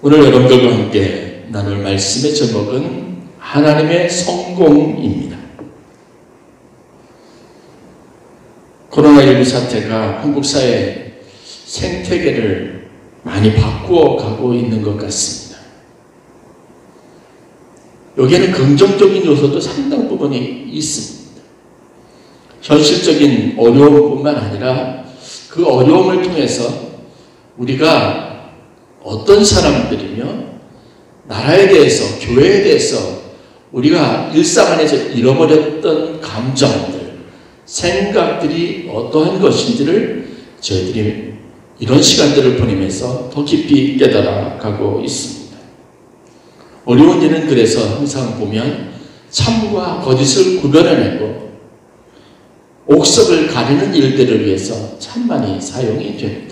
오늘 여러분들과 함께 나눌 말씀의 제목은 하나님의 성공입니다. 코로나19 사태가 한국 사회 생태계를 많이 바꾸어 가고 있는 것 같습니다. 여기에는 긍정적인 요소도 상당 부분이 있습니다. 현실적인 어려움뿐만 아니라 그 어려움을 통해서 우리가 어떤 사람들이며 나라에 대해서, 교회에 대해서 우리가 일상 안에서 잃어버렸던 감정들, 생각들이 어떠한 것인지를 저희들이 이런 시간들을 보내면서 더 깊이 깨달아가고 있습니다. 어려운 일은 그래서 항상 보면 참과 거짓을 구별해내고 옥석을 가리는 일들을 위해서 참 많이 사용이 됩니다.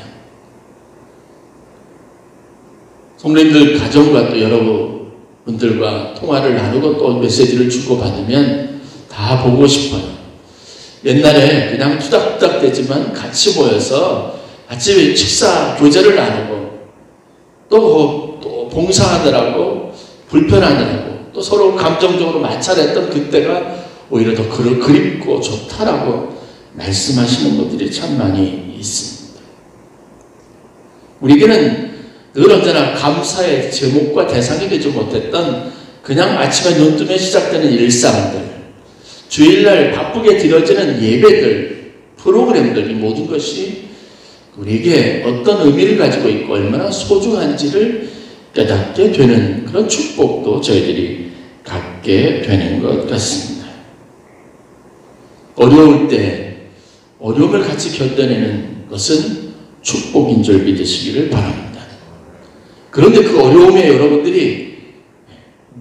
성도님들 가정과 또 여러분들과 통화를 나누고 또 메시지를 주고받으면 다 보고 싶어요. 옛날에 그냥 투닥투닥 되지만 같이 모여서 같이 식사 교제를 나누고 또 봉사하느라고 불편하느라고 또 서로 감정적으로 마찰했던 그때가 오히려 더 그립고 좋다라고 말씀하시는 분들이 참 많이 있습니다. 우리에게는 늘 언제나 감사의 제목과 대상이 되지 못했던 그냥 아침에 눈 뜨면 시작되는 일상들, 주일날 바쁘게 드려지는 예배들, 프로그램들, 이 모든 것이 우리에게 어떤 의미를 가지고 있고 얼마나 소중한지를 깨닫게 되는 그런 축복도 저희들이 갖게 되는 것 같습니다. 어려울 때 어려움을 같이 견뎌내는 것은 축복인 줄 믿으시기를 바랍니다. 그런데 그 어려움에 여러분들이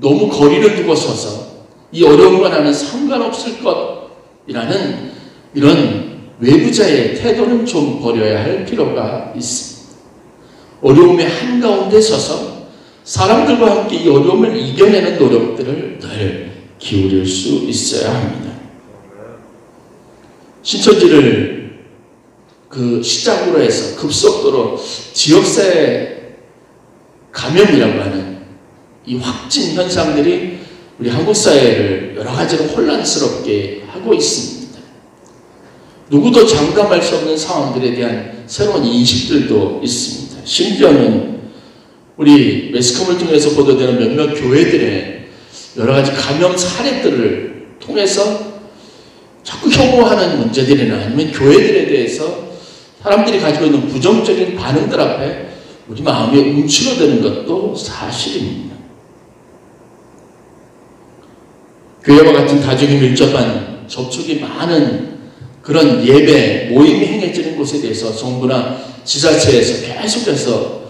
너무 거리를 두고 서서 이 어려움과 나는 상관없을 것이라는 이런 외부자의 태도는 좀 버려야 할 필요가 있습니다. 어려움의 한가운데 서서 사람들과 함께 이 어려움을 이겨내는 노력들을 늘 기울일 수 있어야 합니다. 신천지를 그 시작으로 해서 급속도로 지역사회 감염이라고 하는 이 확진 현상들이 우리 한국 사회를 여러 가지로 혼란스럽게 하고 있습니다. 누구도 장담할 수 없는 상황들에 대한 새로운 인식들도 있습니다. 심지어는 우리 매스컴을 통해서 보도되는 몇몇 교회들의 여러 가지 감염 사례들을 통해서 자꾸 혐오하는 문제들이나 아니면 교회들에 대해서 사람들이 가지고 있는 부정적인 반응들 앞에 우리 마음이 움츠러드는 것도 사실입니다. 교회와 같은 다중이 밀접한 접촉이 많은 그런 예배, 모임이 행해지는 곳에 대해서 정부나 지자체에서 계속해서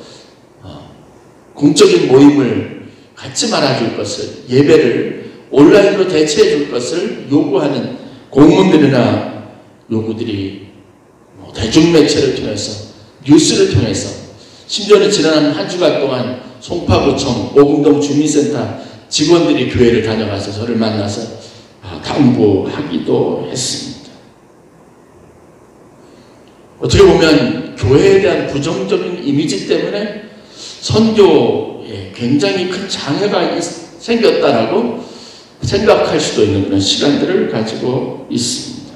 공적인 모임을 갖지 말아줄 것을, 예배를 온라인으로 대체해 줄 것을 요구하는 공문들이나 요구들이 대중매체를 통해서, 뉴스를 통해서, 심지어는 지난 한 주간 동안 송파구청 오금동 주민센터 직원들이 교회를 다녀가서 저를 만나서 당부하기도 했습니다. 어떻게 보면 교회에 대한 부정적인 이미지 때문에 선교에 굉장히 큰 장애가 생겼다라고 생각할 수도 있는 그런 시간들을 가지고 있습니다.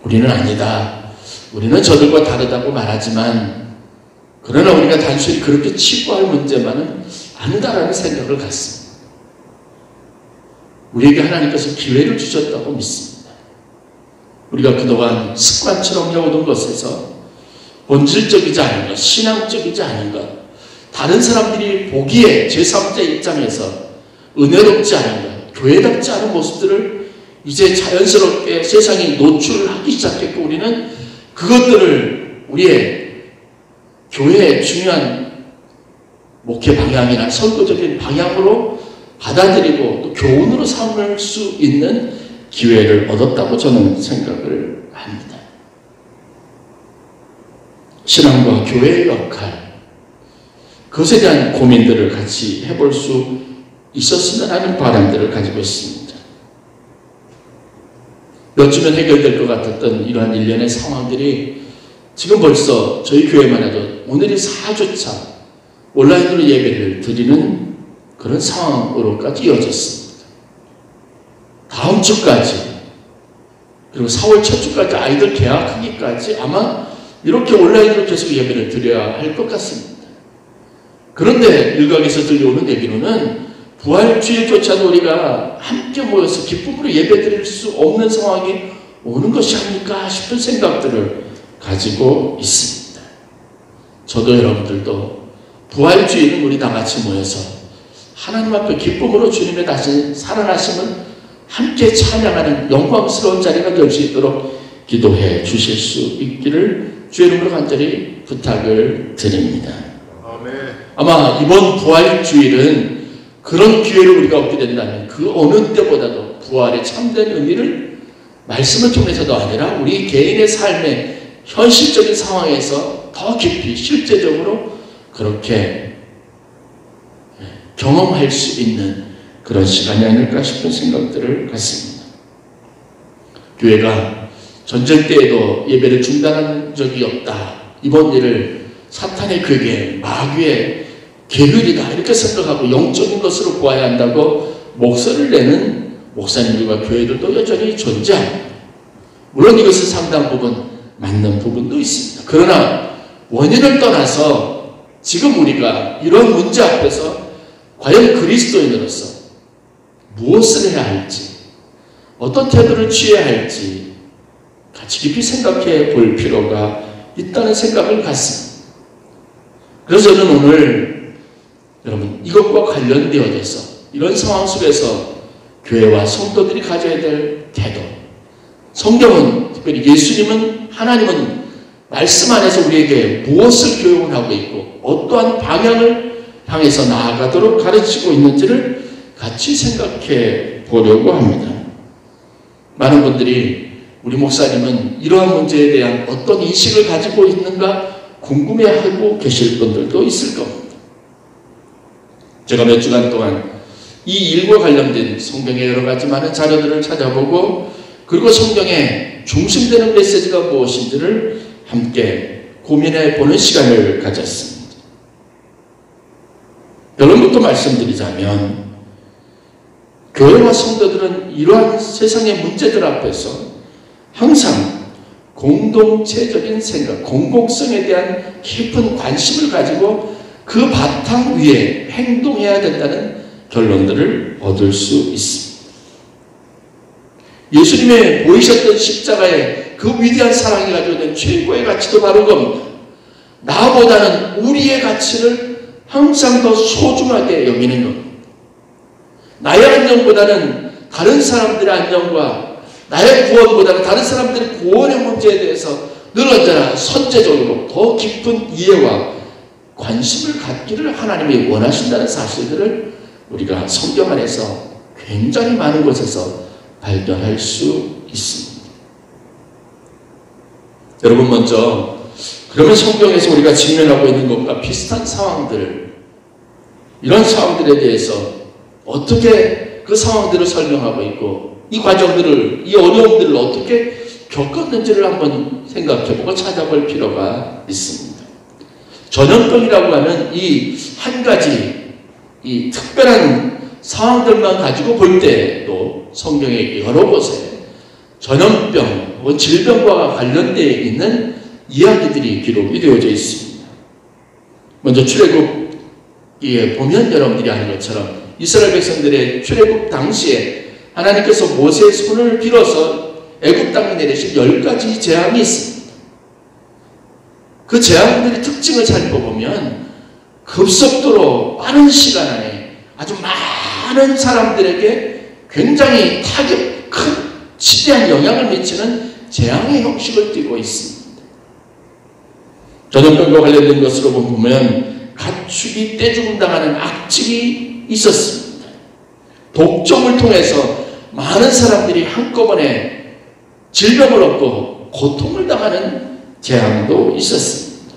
우리는 아니다. 우리는 저들과 다르다고 말하지만 그러나 우리가 단순히 그렇게 치부할 문제만은 아니다라는 생각을 갖습니다. 우리에게 하나님께서 기회를 주셨다고 믿습니다. 우리가 그동안 습관처럼 해오던 것에서 본질적이지 않은 것, 신앙적이지 않은 것, 다른 사람들이 보기에 제3자 입장에서 은혜롭지 않은 것, 교회답지 않은 모습들을 이제 자연스럽게 세상에 노출하기 시작했고 우리는 그것들을 우리의 교회의 중요한 목회 방향이나 선교적인 방향으로 받아들이고 또 교훈으로 삼을 수 있는 기회를 얻었다고 저는 생각을 합니다. 신앙과 교회의 역할, 그것에 대한 고민들을 같이 해볼 수 있었으면 하는 바람들을 가지고 있습니다. 몇 주면 해결될 것 같았던 이러한 일련의 상황들이 지금 벌써 저희 교회만 해도 오늘이 4주차, 온라인으로 예배를 드리는 그런 상황으로까지 이어졌습니다. 다음 주까지, 그리고 4월 첫 주까지 아이들 개학하기까지 아마 이렇게 온라인으로 계속 예배를 드려야 할 것 같습니다. 그런데 일각에서 들려오는 얘기로는 부활주일조차도 우리가 함께 모여서 기쁨으로 예배 드릴 수 없는 상황이 오는 것이 아닐까 싶은 생각들을 가지고 있습니다. 저도 여러분들도 부활주일은 우리 다 같이 모여서 하나님 앞에 기쁨으로 주님의 다시 살아나심을 함께 찬양하는 영광스러운 자리가 될 수 있도록 기도해 주실 수 있기를 주의 이름으로 간절히 부탁을 드립니다. 아마 이번 부활주일은 그런 기회를 우리가 얻게 된다면 그 어느 때보다도 부활의 참된 의미를 말씀을 통해서도 아니라 우리 개인의 삶의 현실적인 상황에서 더 깊이 실제적으로 그렇게 경험할 수 있는 그런 시간이 아닐까 싶은 생각들을 갖습니다. 교회가 전쟁 때에도 예배를 중단한 적이 없다. 이번 일을 사탄의 괴계, 마귀의 계율이다 이렇게 생각하고 영적인 것으로 보아야 한다고 목소리를 내는 목사님들과 교회들도 여전히 존재합니다. 물론 이것은 상당 부분 맞는 부분도 있습니다. 그러나 원인을 떠나서 지금 우리가 이런 문제 앞에서 과연 그리스도인으로서 무엇을 해야 할지, 어떤 태도를 취해야 할지 같이 깊이 생각해 볼 필요가 있다는 생각을 갖습니다. 그래서 저는 오늘 여러분 이것과 관련되어져서 이런 상황 속에서 교회와 성도들이 가져야 될 태도, 성경은 특별히 예수님은 하나님은 말씀 안에서 우리에게 무엇을 교훈하고 있고 어떠한 방향을 향해서 나아가도록 가르치고 있는지를 같이 생각해 보려고 합니다. 많은 분들이 우리 목사님은 이러한 문제에 대한 어떤 인식을 가지고 있는가 궁금해하고 계실 분들도 있을 겁니다. 제가 몇 주간 동안 이 일과 관련된 성경의 여러 가지 많은 자료들을 찾아보고 그리고 성경의 중심되는 메시지가 무엇인지를 함께 고민해 보는 시간을 가졌습니다. 결론부터 말씀드리자면 교회와 성도들은 이러한 세상의 문제들 앞에서 항상 공동체적인 생각, 공공성에 대한 깊은 관심을 가지고 그 바탕 위에 행동해야 된다는 결론들을 얻을 수 있습니다. 예수님의 보이셨던 십자가의 그 위대한 사랑이 가지고 있는 최고의 가치도 바로 겁니다. 나보다는 우리의 가치를 항상 더 소중하게 여기는 겁니다. 나의 안녕보다는 다른 사람들의 안녕과 나의 구원보다는 다른 들의 구원의 문제에 대해서 늘 언제나 선제적으로 더 깊은 이해와 관심을 갖기를 하나님이 원하신다는 사실들을 우리가 성경 안에서 굉장히 많은 곳에서 발견할 수 있습니다. 여러분 먼저 그러면 성경에서 우리가 직면하고 있는 것과 비슷한 상황들, 이런 상황들에 대해서 어떻게 그 상황들을 설명하고 있고 이 과정들을, 이 어려움들을 어떻게 겪었는지를 한번 생각해보고 찾아볼 필요가 있습니다. 전염병이라고 하는 이 한 가지 이 특별한 상황들만 가지고 볼 때도 성경의 여러 곳에 전염병 혹은 질병과 관련되어 있는 이야기들이 기록이 되어져 있습니다. 먼저 출애굽기에 보면 여러분들이 아는 것처럼 이스라엘 백성들의 출애굽 당시에 하나님께서 모세의 손을 빌어서 애굽 땅에 내리신 10가지 재앙이 있습니다. 그 재앙들의 특징을 살펴보면 급속도로 빠른 시간 안에 아주 많은 사람들에게 굉장히 큰 지대한 영향을 미치는 재앙의 형식을 띠고 있습니다. 전염병과 관련된 것으로 보면 가축이 떼죽음당하는 악질이 있었습니다. 독점을 통해서 많은 사람들이 한꺼번에 질병을 얻고 고통을 당하는 재앙도 있었습니다.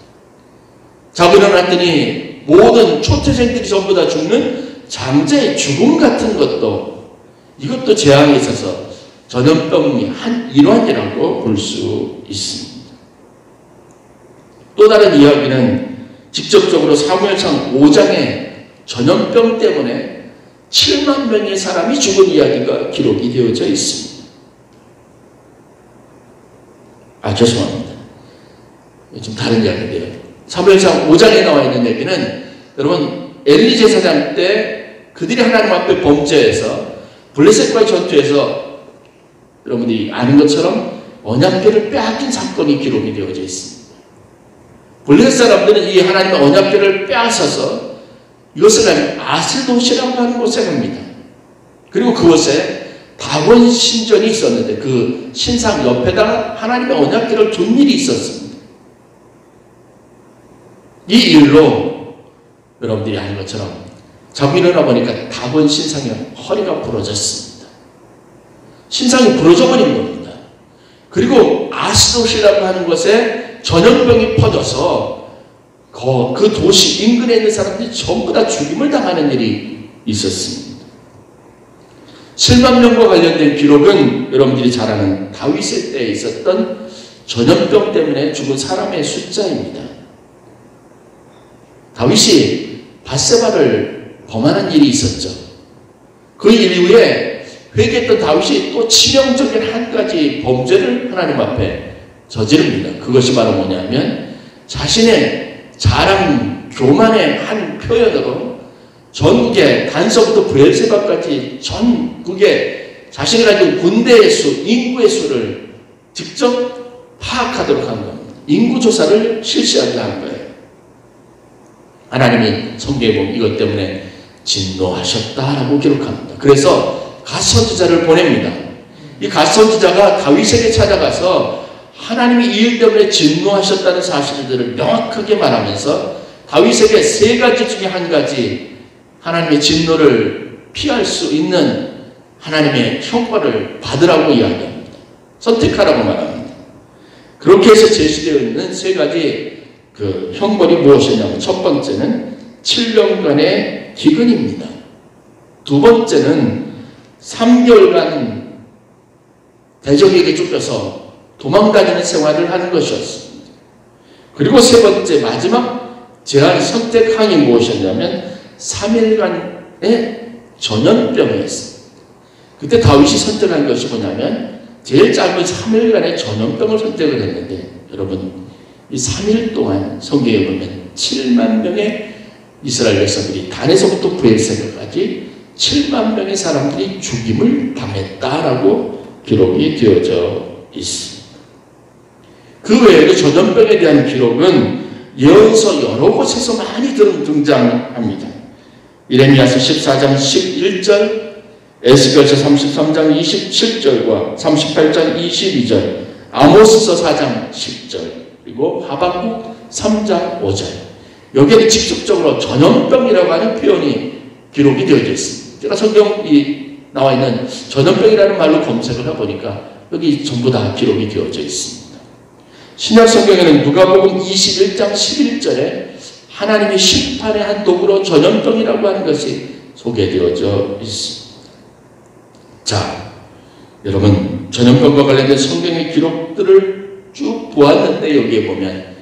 자고 일어났더니 모든 초태생들이 전부 다 죽는 장자의 죽음 같은 것도 이것도 재앙이 있어서 전염병이 한 일환이라고 볼 수 있습니다. 또 다른 이야기는 직접적으로 사무엘상 5장의 전염병 때문에 7만 명의 사람이 죽은 이야기가 기록이 되어져 있습니다. 죄송합니다. 좀 다른 이야기인데요. 사무엘상 5장에 나와 있는 얘기는 여러분 엘리 제사장 때 그들이 하나님 앞에 범죄해서 블레셋과의 전투에서 여러분들이 아는 것처럼 언약궤를 빼앗긴 사건이 기록이 되어져 있습니다. 블레셋 사람들은 이 하나님의 언약궤를 빼앗아서 이것을 가지고 아스돗이라고 하는 곳에 갑니다. 그리고 그곳에 다곤 신전이 있었는데 그 신상 옆에다가 하나님의 언약궤를 둔 일이 있었습니다. 이 일로 여러분들이 아는 것처럼 자고 일어나 보니까 다곤 신상의 허리가 부러졌습니다. 신상이 부러져 버린 겁니다. 그리고 아스돗이라고 하는 곳에 전염병이 퍼져서 그 도시 인근에 있는 사람들이 전부 다 죽임을 당하는 일이 있었습니다. 7만 명과 관련된 기록은 여러분들이 잘 아는 다윗의 때에 있었던 전염병 때문에 죽은 사람의 숫자입니다. 다윗이 밧세바를 범하는 일이 있었죠. 그 일 이후에 회개했던 다윗이 또 치명적인 한 가지 범죄를 하나님 앞에 저지릅니다. 그것이 바로 뭐냐면 자신의 자랑, 교만의 한 표현으로 전국에 단서부터 브엘세바까지 전국에 자신이 가진 군대의 수, 인구의 수를 직접 파악하도록 한 겁니다. 인구조사를 실시하게 한 거예요. 하나님이 성경에 보면 이것 때문에 진노하셨다라고 기록합니다. 그래서 갓 선지자를 보냅니다. 이 갓 선지자가 다윗에게 찾아가서 하나님이 이 일 때문에 진노하셨다는 사실들을 명확하게 말하면서 다윗에게 세 가지 중에 한 가지 하나님의 진노를 피할 수 있는 하나님의 형벌을 받으라고 이야기합니다. 선택하라고 말합니다. 그렇게 해서 제시되어 있는 세 가지 그 형벌이 무엇이냐면 첫 번째는 7년간의 기근입니다. 두 번째는 3개월간 대적에게 쫓겨서 도망다니는 생활을 하는 것이었습니다. 그리고 세 번째 마지막 제한 선택항이 무엇이었냐면 3일간의 전염병이었습니다. 그때 다윗이 선택한 것이 뭐냐면 제일 짧은 3일간의 전염병을 선택을 했는데 여러분 이 3일 동안 성경에 보면 7만 명의 이스라엘 백성들이 단에서부터 브엘세바까지 7만 명의 사람들이 죽임을 당했다라고 기록이 되어져 있습니다. 그 외에도 전염병에 대한 기록은 예언서 여러 곳에서 많이 등장합니다. 이레미야서 14장 11절, 에스겔서 33장 27절과 38장 22절, 아모스서 4장 10절, 그리고 하박국 3장 5절. 여기에는 직접적으로 전염병이라고 하는 표현이 기록이 되어져 있습니다. 제가 성경이 나와 있는 전염병이라는 말로 검색을 해보니까 여기 전부 다 기록이 되어져 있습니다. 신약 성경에는 누가복음 21장 11절에 하나님의 심판의 한 도구로 전염병이라고 하는 것이 소개되어져 있습니다. 자, 여러분 전염병과 관련된 성경의 기록들을 쭉 보았는데 여기에 보면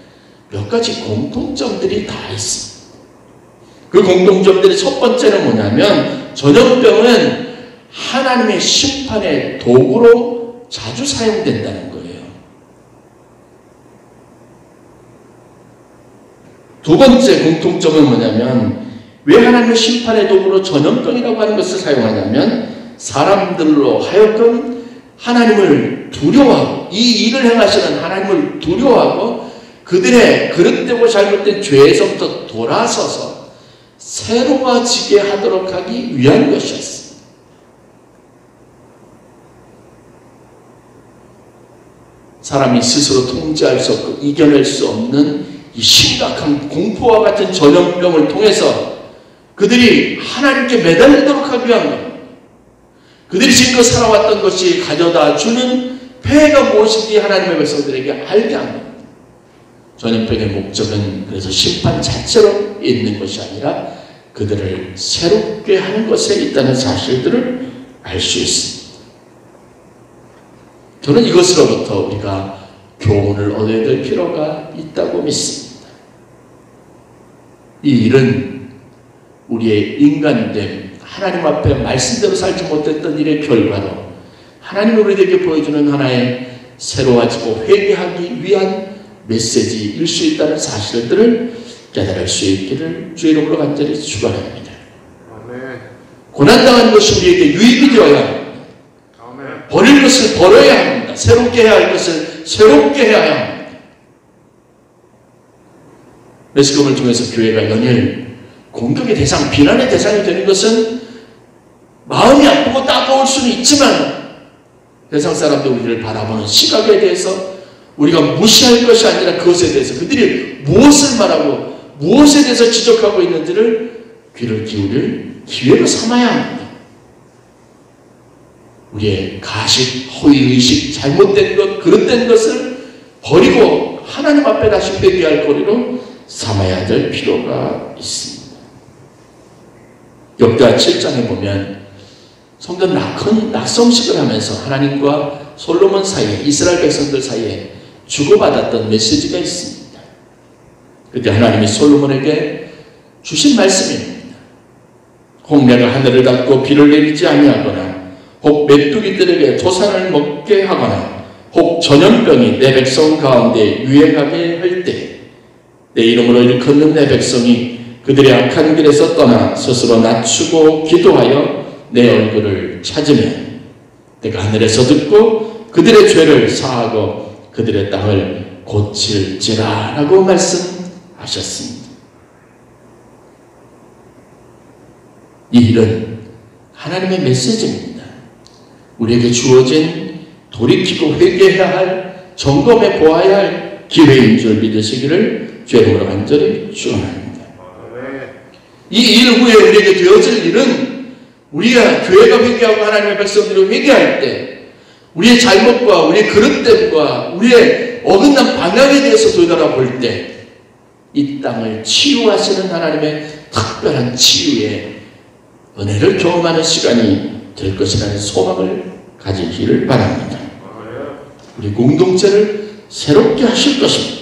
몇 가지 공통점들이 다 있습니다. 그 공통점들의 첫 번째는 뭐냐면 전염병은 하나님의 심판의 도구로 자주 사용된다는 거예요. 두 번째 공통점은 뭐냐면 왜 하나님의 심판의 도구로 전염병이라고 하는 것을 사용하냐면 사람들로 하여금 하나님을 두려워하고 이 일을 행하시는 하나님을 두려워하고 그들의 그릇되고 잘못된 죄에서부터 돌아서서 새로워지게 하도록 하기 위한 것이었습니다. 사람이 스스로 통제할 수 없고 이겨낼 수 없는 이 심각한 공포와 같은 전염병을 통해서 그들이 하나님께 매달리도록 하기 위한 것, 그들이 지금껏 살아왔던 것이 가져다 주는 폐해가 무엇인지 하나님의 백성들에게 알게 한 것. 전염병의 목적은 그래서 심판 자체로 있는 것이 아니라 그들을 새롭게 하는 것에 있다는 사실들을 알 수 있습니다. 저는 이것으로부터 우리가 교훈을 얻어야 될 필요가 있다고 믿습니다. 이 일은 우리의 인간됨, 하나님 앞에 말씀대로 살지 못했던 일의 결과로 하나님이 우리에게 보여주는 하나의 새로워지고 회개하기 위한 메시지일 수 있다는 사실들을 깨달을 수 있기를 주의 이름으로 간절히 축원합니다. 고난당한 것이 우리에게 유익이 되어야 합니다. 버릴 것을 버려야 합니다. 새롭게 해야 할 것을 새롭게 해야 합니다. 매스컴을 통해서 교회가 연일 공격의 대상, 비난의 대상이 되는 것은 마음이 아프고 따가울 수는 있지만 세상 사람들 우리를 바라보는 시각에 대해서 우리가 무시할 것이 아니라 그것에 대해서 그들이 무엇을 말하고 무엇에 대해서 지적하고 있는지를 귀를 기울일 기회로 삼아야 합니다. 우리의 가식, 허위의식, 잘못된 것, 그릇된 것을 버리고 하나님 앞에 다시 회개할 거리로 삼아야 될 필요가 있습니다. 역대하 7장에 보면 성전 낙성식을 하면서 하나님과 솔로몬 사이에, 이스라엘 백성들 사이에 주고받았던 메시지가 있습니다. 그때 하나님이 솔로몬에게 주신 말씀입니다. 혹 내가 하늘을 닫고 비를 내리지 아니하거나 혹 메뚜기들에게 토산을 먹게 하거나 혹 전염병이 내 백성 가운데 유행하게 할 때 내 이름으로 일컫는 내 백성이 그들의 악한 길에서 떠나 스스로 낮추고 기도하여 내 얼굴을 찾으면 내가 하늘에서 듣고 그들의 죄를 사하고 그들의 땅을 고칠지라 라고 말씀하셨습니다. 이 일은 하나님의 메시지입니다. 우리에게 주어진 돌이키고 회개해야 할, 점검해 보아야 할 기회인 줄 믿으시기를 주의 이름으로 간절히 축원합니다. 이 일 후에 우리에게 되어질 일은 우리가 교회가 회개하고 하나님의 백성들이 회개할 때 우리의 잘못과 우리의 그릇됨과 우리의 어긋난 방향에 대해서 되돌아볼 때 이 땅을 치유하시는 하나님의 특별한 치유의 은혜를 경험하는 시간이 될 것이라는 소망을 가지기를 바랍니다. 우리 공동체를 새롭게 하실 것입니다.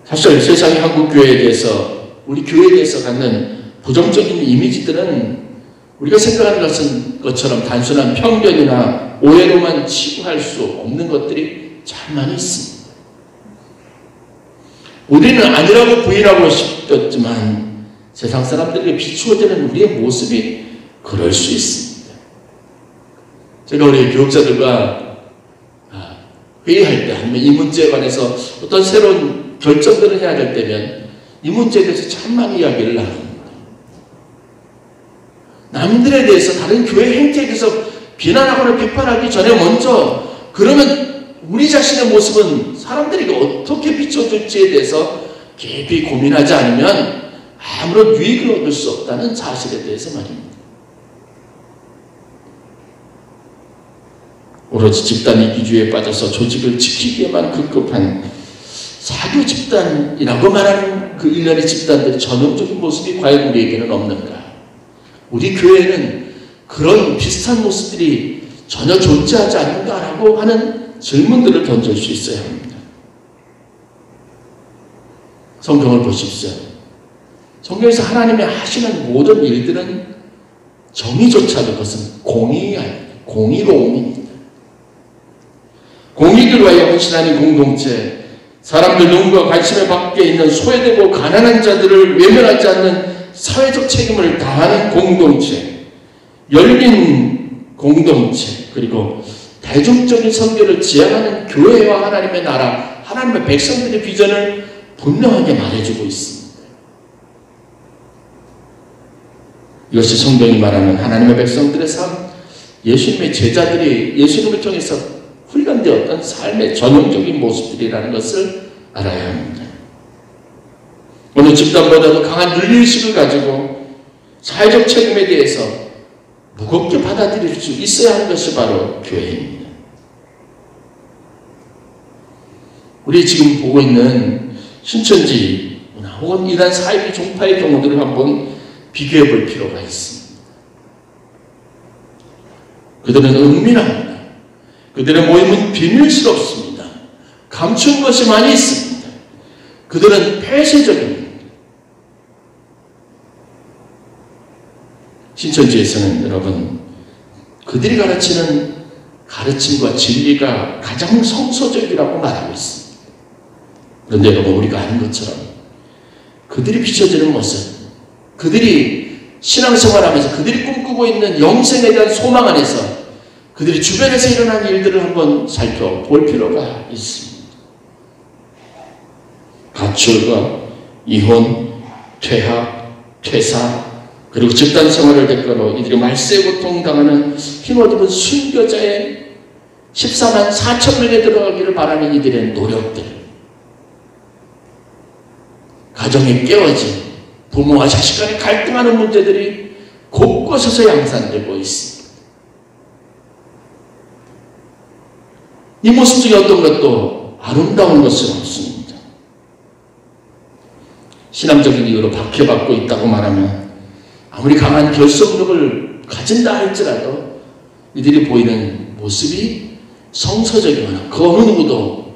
사실 세상의 한국교회에 대해서, 우리 교회에 대해서 갖는 부정적인 이미지들은 우리가 생각하는 것처럼 단순한 편견이나 오해로만 치부할 수 없는 것들이 참 많이 있습니다. 우리는 아니라고 부인하고 싶었지만 세상 사람들에게 비추어지는 우리의 모습이 그럴 수 있습니다. 제가 우리 교육자들과 회의할 때 아니면 이 문제에 관해서 어떤 새로운 결정들을 해야 될 때면 이 문제에 대해서 참 많이 이야기를 나눕니다. 남들에 대해서, 다른 교회 행태에 대해서 비난하거나 비판하기 전에 먼저 그러면 우리 자신의 모습은 사람들에게 어떻게 비춰줄지에 대해서 깊이 고민하지 않으면 아무런 유익을 얻을 수 없다는 사실에 대해서 말입니다. 오로지 집단 이기주의에 빠져서 조직을 지키기에만 급급한 사교 집단이라고 말하는 그 일련의 집단들의 전형적인 모습이 과연 우리에게는 없는가? 우리 교회에는 그런 비슷한 모습들이 전혀 존재하지 않는가라고 하는 질문들을 던질 수 있어야 합니다. 성경을 보십시오. 성경에서 하나님이 하시는 모든 일들은 정의조차도 그것은 공의가 아닙니다. 공의로움입니다. 공의를 위하여 헌신하는 공동체, 사람들 눈과 관심의 밖에 있는 소외되고 가난한 자들을 외면하지 않는 사회적 책임을 다하는 공동체, 열린 공동체, 그리고 대중적인 선교를 지향하는 교회와 하나님의 나라, 하나님의 백성들의 비전을 분명하게 말해주고 있습니다. 이것이 성경이 말하는 하나님의 백성들의 삶, 예수님의 제자들이 예수님을 통해서 훈련되었던 삶의 전형적인 모습들이라는 것을 알아야 합니다. 어느 집단보다도 강한 윤리의식을 가지고 사회적 책임에 대해서 무겁게 받아들일 수 있어야 하는 것이 바로 교회입니다. 우리 지금 보고 있는 신천지나 혹은 이러한 사이비 종파의 경우들을 한번 비교해 볼 필요가 있습니다. 그들은 은밀합니다. 그들의 모임은 비밀스럽습니다. 감춘 것이 많이 있습니다. 그들은 폐쇄적입니다. 신천지에서는 여러분, 그들이 가르치는 가르침과 진리가 가장 성서적이라고 말하고 있습니다. 그런데 여러분, 우리가 아는 것처럼 그들이 비춰지는 모습, 그들이 신앙생활하면서 그들이 꿈꾸고 있는 영생에 대한 소망 안에서 그들이 주변에서 일어난 일들을 한번 살펴볼 필요가 있습니다. 가출과 이혼, 퇴학, 퇴사, 그리고 집단 생활을 대가로 이들이 말세에 고통당하는 흰옷 입은 순교자의 14만 4천 명에 들어가기를 바라는 이들의 노력들, 가정이 깨어진 부모와 자식 간에 갈등하는 문제들이 곳곳에서 양산되고 있습니다. 이 모습 중에 어떤 것도 아름다운 것은 없습니다. 신앙적인 이유로 박해받고 있다고 말하면 아무리 강한 결속력을 가진다 할지라도 이들이 보이는 모습이 성서적이거나 그 어느 누구도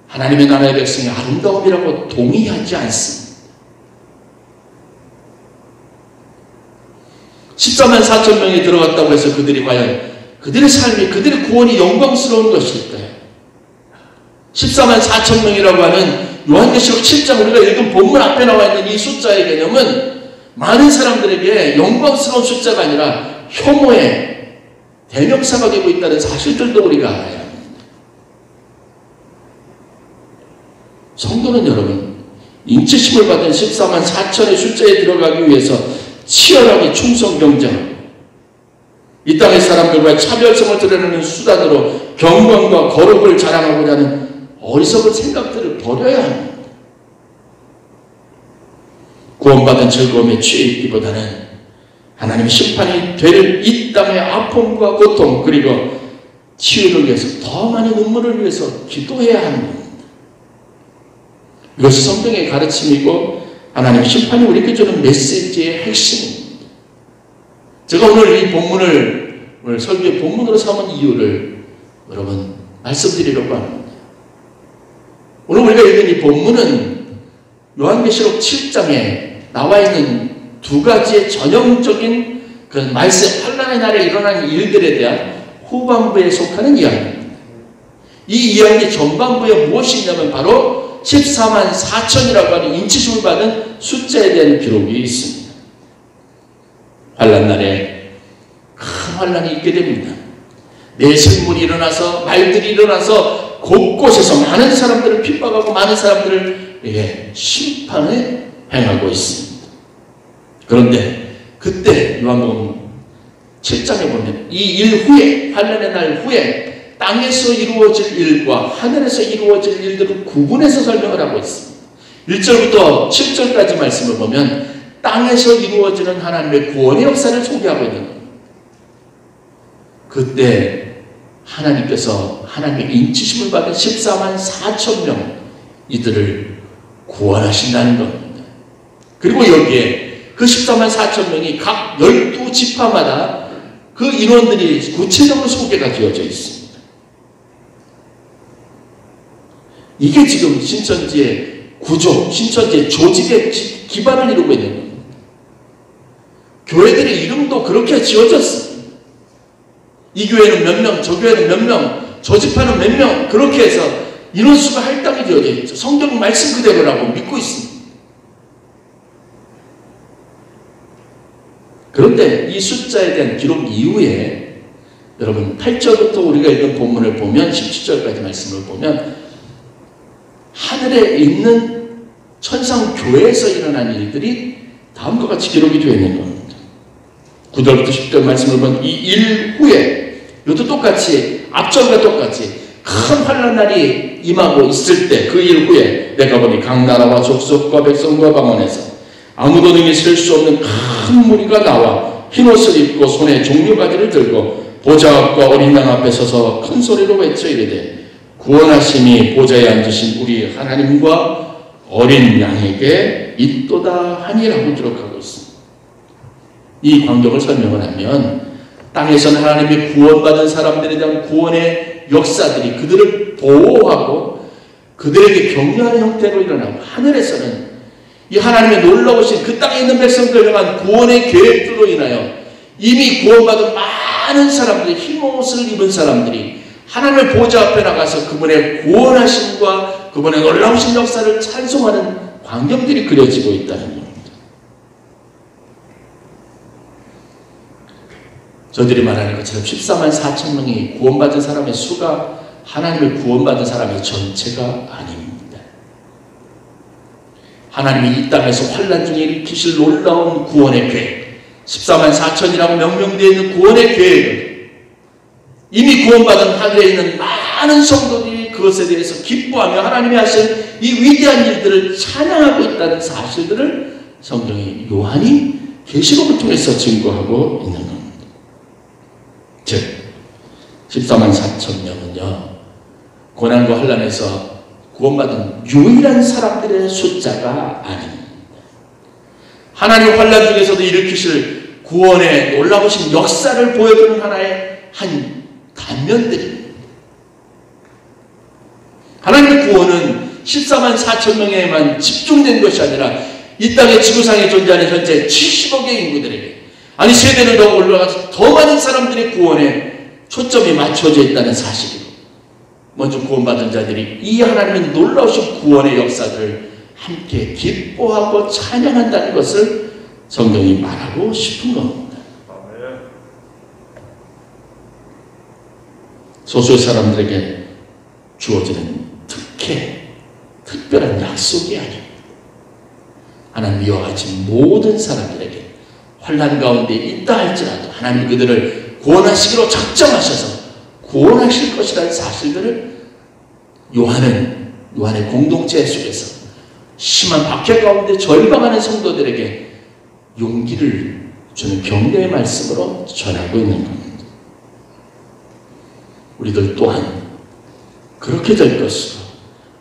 하나님의 나라의 백성의 아름다움이라고 동의하지 않습니다. 14만 4천 명이 들어갔다고 해서 그들이 과연 그들의 삶이, 그들의 구원이 영광스러운 것일까요? 14만 4천 명이라고 하는 요한계시록 7장 우리가 읽은 본문 앞에 나와 있는 이 숫자의 개념은 많은 사람들에게 영광스러운 숫자가 아니라 혐오의 대명사가 되고 있다는 사실들도 우리가 알아야 합니다. 성도는 여러분, 인치심을 받은 14만 4천의 숫자에 들어가기 위해서 치열하게 충성 경쟁하고 이 땅의 사람들과의 차별성을 드러내는 수단으로 경건과 거룩을 자랑하고자 하는 어리석은 생각들을 버려야 합니다. 구원받은 즐거움에 취해 있기보다는 하나님의 심판이 될 이 땅의 아픔과 고통, 그리고 치유를 위해서 더 많은 눈물을 위해서 기도해야 하는 겁니다. 이것이 성경의 가르침이고 하나님의 심판이 우리에게 주는 메시지의 핵심입니다. 제가 오늘 이 본문을 오늘 설교의 본문으로 삼은 이유를 여러분 말씀드리려고 합니다. 오늘 우리가 읽은 이 본문은 요한계시록 7장에 나와 있는 두 가지의 전형적인 그 말세 환란의 날에 일어난 일들에 대한 후반부에 속하는 이야기입니다. 이 이야기 전반부에 무엇이 있냐면 바로 14만 4천이라고 하는 인치심을 받은 숫자에 대한 기록이 있습니다. 환란 날에 큰 환란이 있게 됩니다. 내생물이 일어나서 말들이 일어나서 곳곳에서 많은 사람들을 핍박하고 많은 사람들을 심판을 행하고 있습니다. 그런데 그때 요한복음 7장에 보면 이 일 후에, 환란의 날 후에 땅에서 이루어질 일과 하늘에서 이루어질 일들을 구분해서 설명을 하고 있습니다. 1절부터 7절까지 말씀을 보면 땅에서 이루어지는 하나님의 구원의 역사를 소개하고 있는 겁니다. 그때 하나님께서 하나님의 인치심을 받은 14만 4천 명 이들을 구원하신다는 겁니다. 그리고 여기에 그 14만 4천 명이 각 12지파마다 그 인원들이 구체적으로 소개가 되어져 있습니다. 이게 지금 신천지의 구조, 신천지의 조직의 기반을 이루고 있는 겁니다. 교회들의 이름도 그렇게 지어졌습니다. 이 교회는 몇 명, 저 교회는 몇 명, 저 지파는 몇 명, 그렇게 해서 인원수가 할당이 되어져 있죠. 성경 말씀 그대로라고 믿고 있습니다. 그런데 이 숫자에 대한 기록 이후에 여러분 8절부터 우리가 읽은 본문을 보면 17절까지 말씀을 보면 하늘에 있는 천상 교회에서 일어난 일들이 다음과 같이 기록이 되어 있는 겁니다. 9절부터 10절 말씀을 보면 이 일 후에 이것도 똑같이 앞절과 똑같이 큰 환난 날이 임하고 있을 때 그 일 후에 내가 보니 각 나라와 족속과 백성과 방언에서 아무도 능히 셀 수 없는 큰 무리가 나와 흰옷을 입고 손에 종려가지를 들고 보좌 앞과 어린 양 앞에 서서 큰 소리로 외쳐 이르되 구원하심이 보좌에 앉으신 우리 하나님과 어린 양에게 있도다 하니라고 기록하고 있습니다. 이 광경을 설명을 하면 땅에서는 하나님이 구원받은 사람들에 대한 구원의 역사들이 그들을 보호하고 그들에게 격려하는 형태로 일어나고, 하늘에서는 이 하나님의 놀라우신 그 땅에 있는 백성들을 향한 구원의 계획들로 인하여 이미 구원받은 많은 사람들이, 흰옷을 입은 사람들이 하나님의 보좌 앞에 나가서 그분의 구원하심과 그분의 놀라우신 역사를 찬송하는 광경들이 그려지고 있다는 겁니다. 저들이 말하는 것처럼 14만 4천 명이 구원받은 사람의 수가 하나님을 구원받은 사람의 전체가 아닙니다. 하나님이 이 땅에서 환난 중에 일으키실 놀라운 구원의 계획, 14만 4천이라고 명명되어 있는 구원의 계획을 이미 구원받은 하늘에 있는 많은 성도들이 그것에 대해서 기뻐하며 하나님이 하신 이 위대한 일들을 찬양하고 있다는 사실들을 성경의 요한이 계시록을 통해서 증거하고 있는 겁니다. 즉 14만 4천 명은요, 고난과 환난에서 구원받은 유일한 사람들의 숫자가 아닙니다. 하나님 환난 중에서도 일으키실 구원의 놀라우신 역사를 보여주는 하나의 한 단면들입니다. 하나님의 구원은 14만 4천 명에만 집중된 것이 아니라 이 땅의 지구상에 존재하는 현재 70억의 인구들에게, 아니 세대를 더 올라가서 더 많은 사람들의 구원에 초점이 맞춰져 있다는 사실이고, 먼저 구원받은 자들이 이 하나님의 놀라우신 구원의 역사들을 함께 기뻐하고 찬양한다는 것을 성경이 말하고 싶은 겁니다. 소수의 사람들에게 주어지는 특별한 약속이 아닙니다. 하나님 이와 같이 모든 사람들에게 환난 가운데 있다 할지라도 하나님 그들을 구원하시기로 작정하셔서 구원하실 것이라는 사실들을 요한의 공동체 속에서 심한 박해 가운데 절망하는 성도들에게 용기를 주는 격려의 말씀으로 전하고 있는 겁니다. 우리들 또한 그렇게 될 것이고,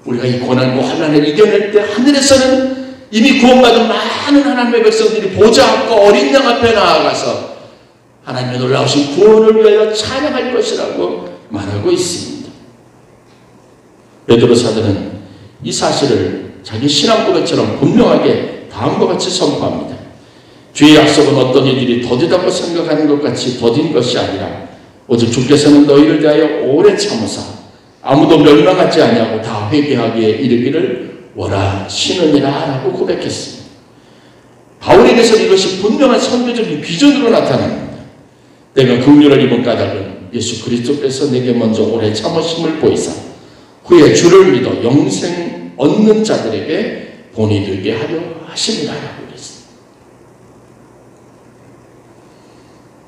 우리가 이 고난과 환난을 이겨낼 때 하늘에서는 이미 구원받은 많은 하나님의 백성들이 보좌 앞과 어린 양 앞에 나아가서 하나님의 놀라우신 구원을 위하여 찬양할 것이라고 말하고 있습니다. 베드로 사도는 이 사실을 자기 신앙 고백처럼 분명하게 다음과 같이 선포합니다. 주의 약속은 어떤 이들이 더디다고 생각하는 것 같이 더딘 것이 아니라 오직 주께서는 너희를 대하여 오래 참으사 아무도 멸망하지 아니하고 다 회개하기에 이르기를 원하시느니라 라고 고백했습니다. 바울에게서는 이것이 분명한 선교적인 비전으로 나타납니다. 내가 긍휼을 입은 까닭은 예수 그리스도께서 내게 먼저 오래 참으심을 보이사 후에 주를 믿어 영생 얻는 자들에게 본이 되게 하려 하심이라 라고 그랬습니다.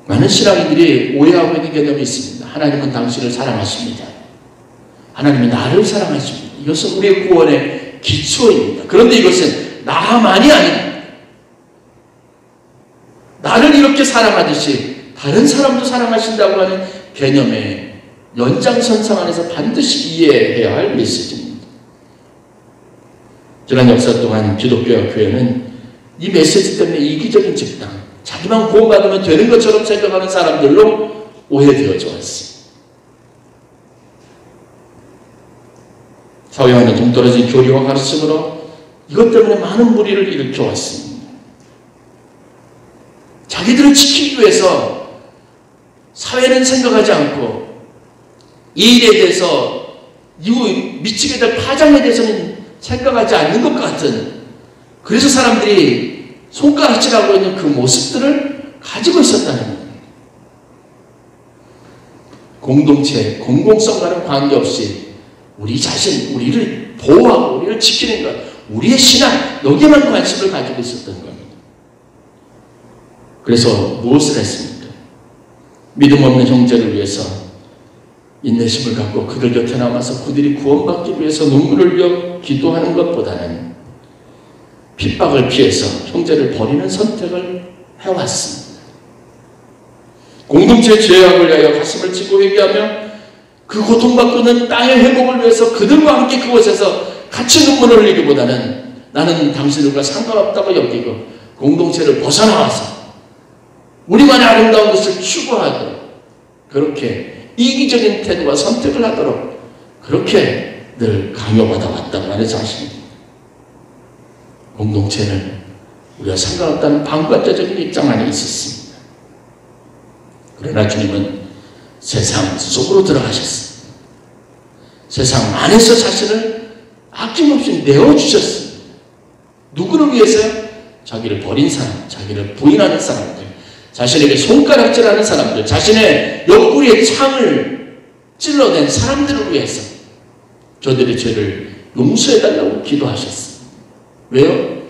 많은 신앙인들이 오해하고 있는 개념이 있습니다. 하나님은 당신을 사랑하십니다. 하나님이 나를 사랑하십니다. 이것은 우리의 구원의 기초입니다. 그런데 이것은 나만이 아닙니다. 나를 이렇게 사랑하듯이 다른 사람도 사랑하신다고 하는 개념의 연장선상 안에서 반드시 이해해야 할 메시지입니다. 지난 역사 동안 기독교와 교회는 이 메시지 때문에 이기적인 집단, 자기만 구원받으면 되는 것처럼 생각하는 사람들로 오해되어져 왔습니다. 사회와는 동떨어진 교리와 가르침으로 이것 때문에 많은 무리를 일으켜 왔습니다. 자기들을 지키기 위해서 사회는 생각하지 않고 이 일에 대해서 이후 미치게 될 파장에 대해서는 생각하지 않는 것 같은, 그래서 사람들이 손가락질하고 있는 그 모습들을 가지고 있었다는 겁니다. 공동체, 공공성과는 관계없이 우리 자신, 우리를 보호하고 우리를 지키는 것, 우리의 신앙, 여기에만 관심을 가지고 있었던 겁니다. 그래서 무엇을 했습니까? 믿음 없는 형제를 위해서 인내심을 갖고 그들 곁에 남아서 그들이 구원받기 위해서 눈물을 흘려 기도하는 것보다는 핍박을 피해서 형제를 버리는 선택을 해왔습니다. 공동체의 죄악을 위하여 가슴을 치고 회개하며 그 고통받고 있는 땅의 회복을 위해서 그들과 함께 그곳에서 같이 눈물을 흘리기보다는 나는 당신들과 상관없다고 여기고 공동체를 벗어나와서 우리만의 아름다운 것을 추구하도록, 그렇게 이기적인 태도와 선택을 하도록 그렇게 늘 강요받아 왔다고 하는 자신입니다. 공동체는 우리가 상관없다는 방관자적인 입장 안에 있었습니다. 그러나 주님은 세상 속으로 들어가셨습니다. 세상 안에서 자신을 아낌없이 내어주셨습니다. 누구를 위해서요? 자기를 버린 사람, 자기를 부인하는 사람들, 자신에게 손가락질하는 사람들, 자신의 옆구리에 창을 찔러낸 사람들을 위해서 저들의 죄를 용서해달라고 기도하셨습니다. 왜요?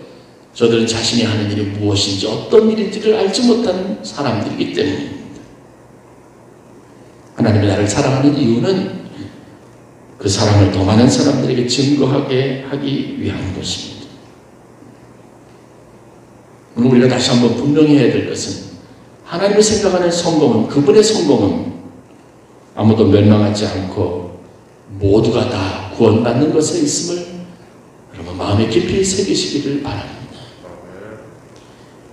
저들은 자신이 하는 일이 무엇인지 어떤 일인지를 알지 못하는 사람들이기 때문입니다. 하나님이 나를 사랑하는 이유는 그 사랑을 더 많은 사람들에게 증거하게 하기 위한 것입니다. 오늘 우리가 다시 한번 분명히 해야 될 것은 하나님이 생각하는 성공은, 그분의 성공은 아무도 멸망하지 않고 모두가 다 구원받는 것에 있음을 여러분 마음에 깊이 새기시기를 바랍니다.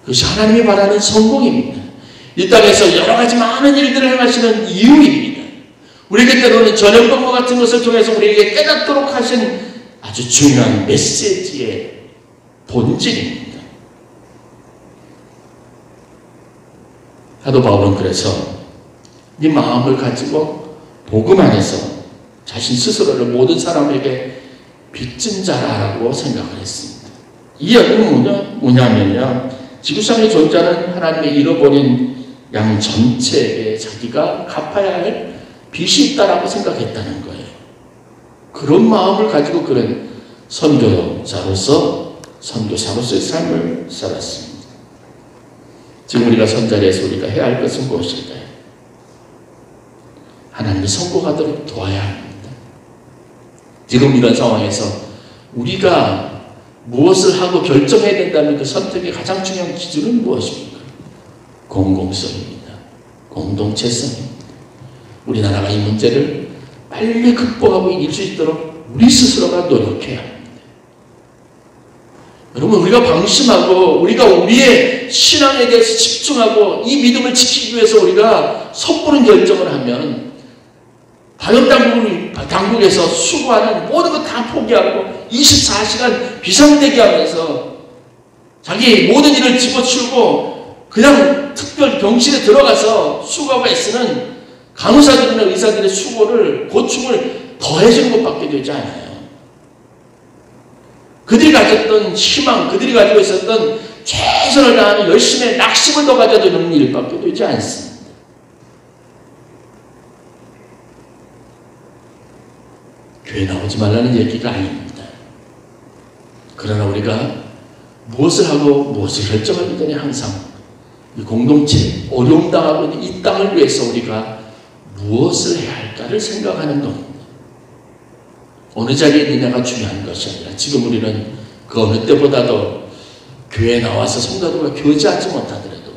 그것이 하나님이 바라는 성공입니다. 이 땅에서 여러 가지 많은 일들을 행하시는 이유입니다. 우리에게 때로는 전염병과 같은 것을 통해서 우리에게 깨닫도록 하신 아주 중요한 메시지의 본질입니다. 사도 바울은 그래서 이 마음을 가지고 복음 안에서 자신 스스로를 모든 사람에게 빚진 자라고 생각을 했습니다. 이 이야기는 뭐냐면요, 지구상에 존재하는 하나님의 잃어버린 양 전체에게 자기가 갚아야 할 빚이 있다라고 생각했다는 거예요. 그런 마음을 가지고 그런 선교자로서의 삶을 살았습니다. 지금 우리가 선자리에서 우리가 해야 할 것은 무엇일까요? 하나님이 성공하도록 도와야 합니다. 지금 이런 상황에서 우리가 무엇을 하고 결정해야 된다면 그 선택의 가장 중요한 기준은 무엇입니까? 공공성입니다. 공동체성입니다. 우리나라가 이 문제를 빨리 극복하고 이길 수 있도록 우리 스스로가 노력해야 합니다. 여러분, 우리가 방심하고 우리가 우리의 신앙에 대해서 집중하고 이 믿음을 지키기 위해서 우리가 섣부른 결정을 하면 방역당국에서 수고하는 모든 것 다 포기하고 24시간 비상대기하면서 자기 모든 일을 집어치우고 그냥 특별 병실에 들어가서 수고하고 애쓰는 간호사들이나 의사들의 수고를, 고충을 더해주는 것밖에 되지 않아요. 그들이 가졌던 희망, 그들이 가지고 있었던 최선을 다하는 열심의 낙심을 더 가져두는 일밖에 되지 않습니다. 교회 나오지 말라는 얘기가 아닙니다. 그러나 우리가 무엇을 하고 무엇을 결정하기 전에 항상 이 공동체, 어려움 당하고 있는 이 땅을 위해서 우리가 무엇을 해야 할까를 생각하는 겁니다. 어느 자리에 있느냐가 중요한 것이 아니라 지금 우리는 그 어느 때보다도 교회에 나와서 성도들과 교제하지 못하더라도,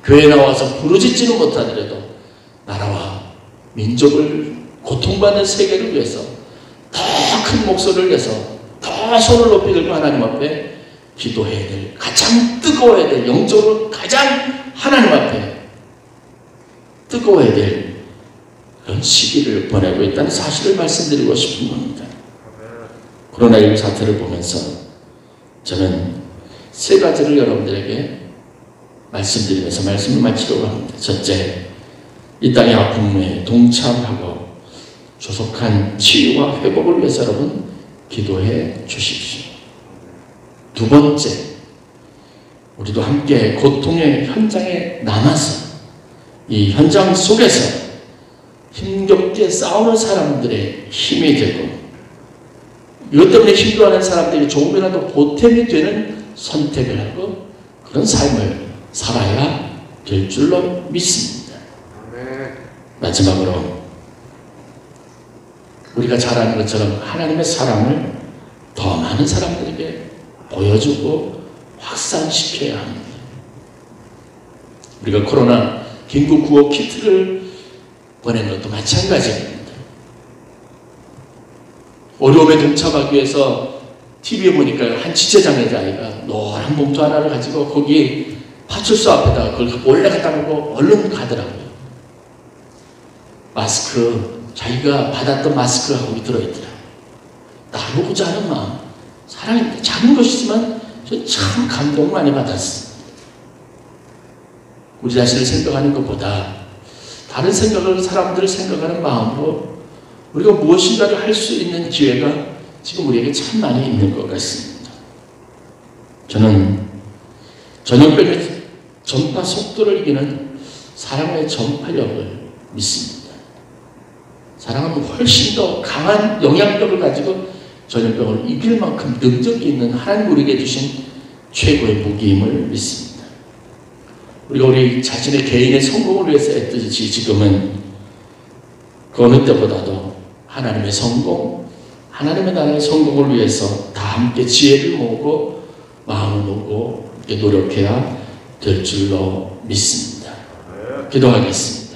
교회에 나와서 부르짖지는 못하더라도 나라와 민족을 고통받는 세계를 위해서 더 큰 목소리를 내서 더 손을 높이 들고 하나님 앞에 기도해야 될, 가장 뜨거워야 될, 영적으로 가장 하나님 앞에 뜨거워야 될 그런 시기를 보내고 있다는 사실을 말씀드리고 싶은 겁니다. 코로나19 사태를 보면서 저는 세 가지를 여러분들에게 말씀드리면서 말씀을 마치려고 합니다. 첫째, 이 땅의 아픔에 동참하고 조속한 치유와 회복을 위해서 여러분 기도해 주십시오. 두 번째, 우리도 함께 고통의 현장에 남아서 이 현장 속에서 힘겹게 싸우는 사람들의 힘이 되고, 이것 때문에 힘들어하는 사람들이 조금이라도 보탬이 되는 선택을 하고 그런 삶을 살아야 될 줄로 믿습니다. 마지막으로 우리가 잘 아는 것처럼 하나님의 사랑을 더 많은 사람들에게 보여주고 확산시켜야 합니다. 우리가 코로나 긴급 구호 키트를 보낸 것도 마찬가지입니다. 어려움에 동참하기 위해서 TV에 보니까 한 지체장애자아이가 노란 봉투 하나를 가지고 거기 파출소 앞에다가 그걸 몰래 갖다 놓고 얼른 가더라고요. 마스크, 자기가 받았던 마스크가 거기 들어있더라고요. 나누고자 하는 마음, 사랑입니다. 작은 것이지만 저는 참 감동 많이 받았습니다. 우리 자신을 생각하는 것보다 다른 생각을, 사람들을 생각하는 마음으로 우리가 무엇인가를 할 수 있는 기회가 지금 우리에게 참 많이 있는 것 같습니다. 저는 전염병의 전파 속도를 이기는 사랑의 전파력을 믿습니다. 사랑은 훨씬 더 강한 영향력을 가지고 전염병을 이길 만큼 능력이 있는 하나님 우리에게 주신 최고의 무기임을 믿습니다. 우리가 우리 자신의 개인의 성공을 위해서 애쓰지 지금은 그 어느 때보다도 하나님의 성공, 하나님의 나라의 성공을 위해서 다 함께 지혜를 모으고 마음을 모으고 이렇게 노력해야 될 줄로 믿습니다. 기도하겠습니다.